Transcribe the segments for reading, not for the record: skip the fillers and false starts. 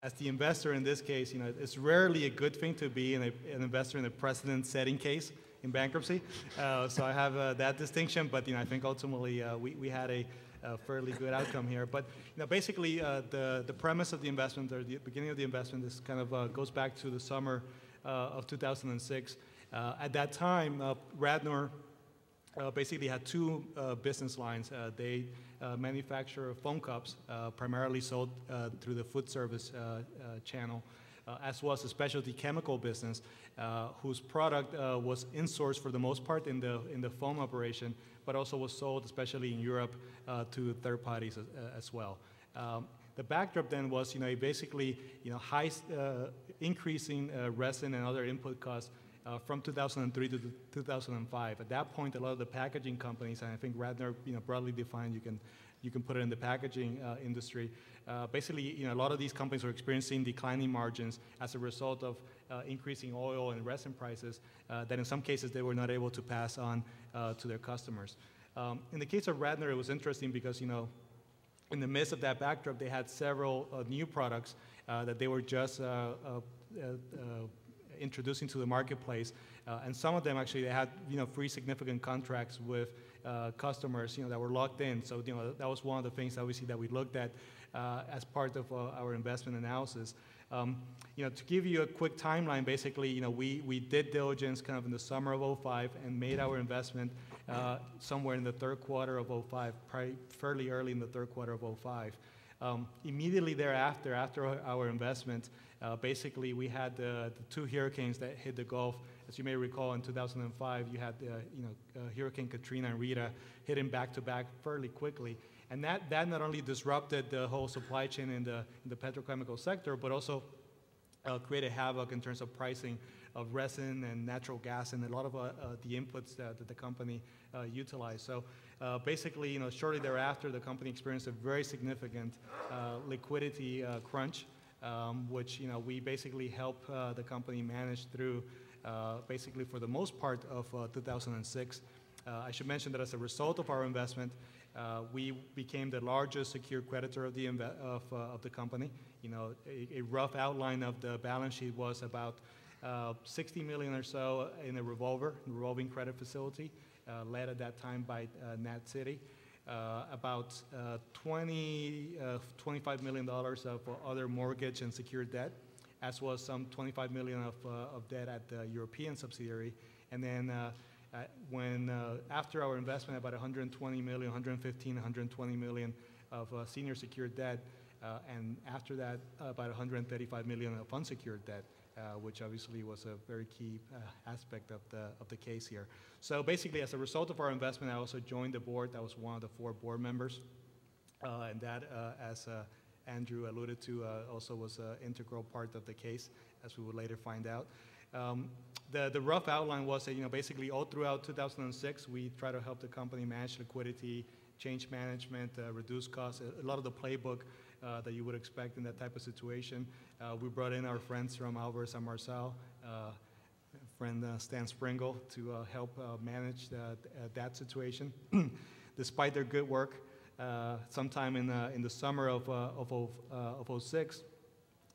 As the investor in this case, it's rarely a good thing to be an investor in a precedent-setting case in bankruptcy. So I have that distinction, but I think ultimately we had a fairly good outcome here. But basically, the premise of the investment, or the beginning of the investment, is kind of goes back to the summer of 2006. At that time, Radnor basically had two business lines. They manufacture foam cups, primarily sold through the food service channel, as well as a specialty chemical business, whose product was insourced for the most part in the foam operation, but also was sold, especially in Europe, to third parties as well. The backdrop then was, basically, high increasing resin and other input costs from 2003 to 2005. At that point, a lot of the packaging companies, and I think Radnor, broadly defined, you can put it in the packaging industry. Basically, a lot of these companies were experiencing declining margins as a result of increasing oil and resin prices that in some cases they were not able to pass on to their customers. In the case of Radnor, it was interesting because, in the midst of that backdrop, they had several new products that they were just introducing to the marketplace, and some of them actually they had free significant contracts with customers that were locked in. So that was one of the things obviously that we looked at as part of our investment analysis. To give you a quick timeline, basically we did diligence kind of in the summer of 2005 and made our investment somewhere in the third quarter of 2005, probably fairly early in the third quarter of 2005. Immediately thereafter, after our investment, basically we had the two hurricanes that hit the Gulf. As you may recall, in 2005, you had Hurricane Katrina and Rita hitting back to back fairly quickly, and that not only disrupted the whole supply chain in the petrochemical sector, but also created havoc in terms of pricing of resin and natural gas and a lot of the inputs that the company utilized. So basically, shortly thereafter, the company experienced a very significant liquidity crunch, which we basically helped the company manage through basically for the most part of 2006. I should mention that as a result of our investment, we became the largest secured creditor of the company. A rough outline of the balance sheet was about $60 million or so in a revolving credit facility, led at that time by Nat City. About $25 million of other mortgage and secured debt, as well as some $25 million of debt at the European subsidiary. And then after our investment, about $120 million, $115, $120 million of senior secured debt, and after that, about $135 million of unsecured debt, which obviously was a very key aspect of the case here. So basically, as a result of our investment, I also joined the board. I was one of the 4 board members, and that, as Andrew alluded to, also was an integral part of the case, as we would later find out. The rough outline was that basically all throughout 2006, we tried to help the company manage liquidity, change management, reduce costs, a lot of the playbook that you would expect in that type of situation. We brought in our friends from Alvarez & Marsal, friend Stan Springle, to help manage that situation. Despite their good work, sometime in the summer of 2006,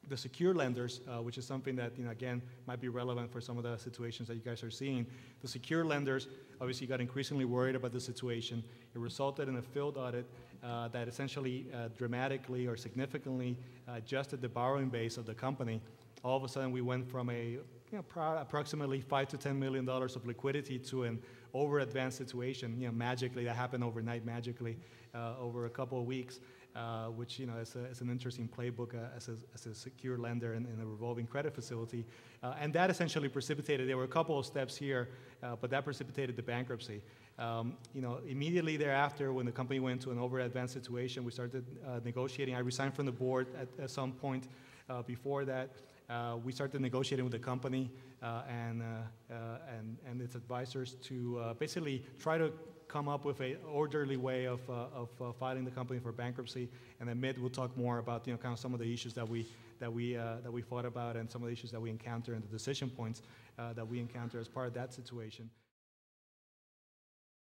the secure lenders, which is something that again might be relevant for some of the situations that you guys are seeing. The secure lenders obviously got increasingly worried about the situation. It resulted in a field audit that essentially dramatically or significantly adjusted the borrowing base of the company. All of a sudden, we went from approximately $5 to $10 million of liquidity to an over-advanced situation. Magically, that happened overnight, magically over a couple of weeks. Which is an interesting playbook as a secure lender in a revolving credit facility, and that essentially precipitated. There were a couple of steps here, but that precipitated the bankruptcy. Immediately thereafter, when the company went to an over-advanced situation, we started negotiating. I resigned from the board at some point. Before that, we started negotiating with the company and its advisors to basically try to come up with an orderly way of filing the company for bankruptcy. And then we'll talk more about kind of some of the issues that we thought about and some of the issues that we encounter and the decision points that we encounter as part of that situation.